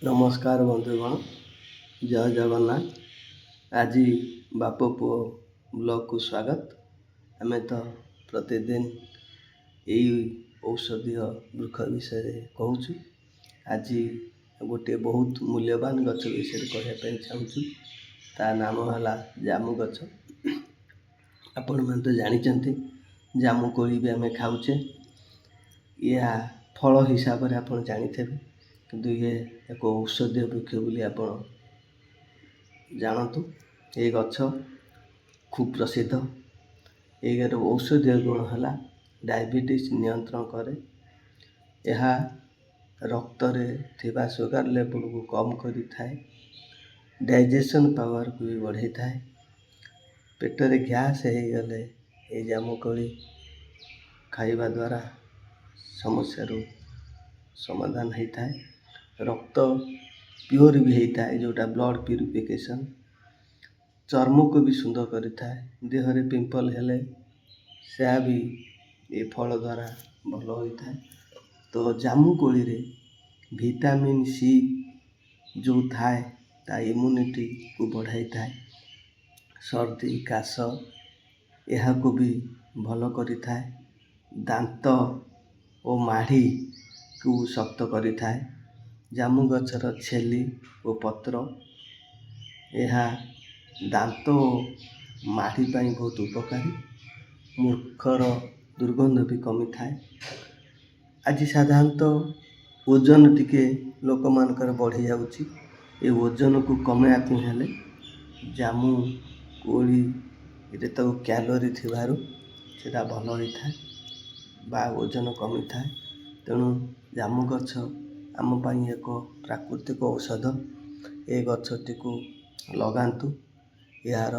ନମସ୍କାର ବନ୍ଧୁଗଣ, ଜୟ ଜଗନ୍ନାଥ। ଆଜି ବାପ ପୁଅ ବ୍ଲଗକୁ ସ୍ୱାଗତ। ଆମେ ତ ପ୍ରତିଦିନ ଏଇ ଔଷଧୀୟ ବୃକ୍ଷ ବିଷୟରେ କହୁଛୁ। ଆଜି ଗୋଟିଏ ବହୁତ ମୂଲ୍ୟବାନ ଗଛ ବିଷୟରେ କହିବା ପାଇଁ ଚାହୁଁଛୁ। ତା ନାମ ହେଲା ଜାମୁ ଗଛ। ଆପଣମାନେ ତ ଜାଣିଛନ୍ତି ଜାମୁ କୋଳି ବି ଆମେ ଖାଉଛେ। ଏହା ଫଳ ହିସାବରେ ଆପଣ ଜାଣିଥିବେ, କିନ୍ତୁ ଇଏ ଏକ ଔଷଧୀୟ ବୃକ୍ଷ ବୋଲି ଆପଣ ଜାଣନ୍ତୁ। ଏ ଗଛ ଖୁବ୍ ପ୍ରସିଦ୍ଧ। ଏହାର ଔଷଧୀୟ ଗୁଣ ହେଲା ଡାଇବେଟିସ୍ ନିୟନ୍ତ୍ରଣ କରେ। ଏହା ରକ୍ତରେ ଥିବା ସୁଗାର ଲେବୁଲକୁ କମ୍ କରିଥାଏ। ଡାଇଜେସନ୍ ପାୱାରକୁ ବି ବଢ଼େଇଥାଏ। ପେଟରେ ଗ୍ୟାସ୍ ହେଇଗଲେ এই ଜାମୁକୋଳି ଖାଇବା ଦ୍ୱାରା ସମସ୍ୟାରୁ ସମାଧାନ ହେଇଥାଏ। ରକ୍ତ ପିଓର ବି ହେଇଥାଏ, ଯେଉଁଟା ବ୍ଲଡ଼ ପ୍ୟୁରିଫିକେସନ୍। ଚର୍ମକୁ ବି ସୁନ୍ଦର କରିଥାଏ। ଦେହରେ ପିମ୍ପଲ୍ ହେଲେ ସେହା ବି ଏ ଫଳ ଦ୍ୱାରା ଭଲ ହୋଇଥାଏ। ତ ଜାମୁକୋଳିରେ ଭିଟାମିନ୍ ସି ଯେଉଁ ଥାଏ, ତା ଇମ୍ୟୁନିଟିକୁ ବଢ଼ାଇଥାଏ। ସର୍ଦ୍ଦି କାଶ ଏହାକୁ ବି ଭଲ କରିଥାଏ। ଦାନ୍ତ ଓ ମାଢ଼ିକୁ ଶକ୍ତ କରିଥାଏ। ଜାମୁ ଗଛର ଛେଲି ଓ ପତ୍ର ଏହା ଦାନ୍ତ ଓ ମାଢ଼ି ପାଇଁ ବହୁତ ଉପକାରୀ। ମୁଖର ଦୁର୍ଗନ୍ଧ ବି କମିଥାଏ। ଆଜି ସାଧାରଣତଃ ଓଜନ ଟିକେ ଲୋକମାନଙ୍କର ବଢ଼ିଯାଉଛି। ଏ ଓଜନକୁ କମାଇବା ପାଇଁ ହେଲେ ଜାମୁ କୋଳିରେ ତ କ୍ୟାଲୋରୀ ଥିବାରୁ ସେଇଟା ଭଲ ହୋଇଥାଏ ବା ଓଜନ କମିଥାଏ। ତେଣୁ ଜାମୁ ଗଛ ଆମ ପାଇଁ ଏକ ପ୍ରାକୃତିକ ଔଷଧ। ଏ ଗଛଟିକୁ ଲଗାନ୍ତୁ, ଏହାର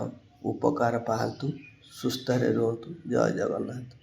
ଉପକାର ପାଆନ୍ତୁ, ସୁସ୍ଥରେ ରୁହନ୍ତୁ। ଜୟ ଜଗନ୍ନାଥ।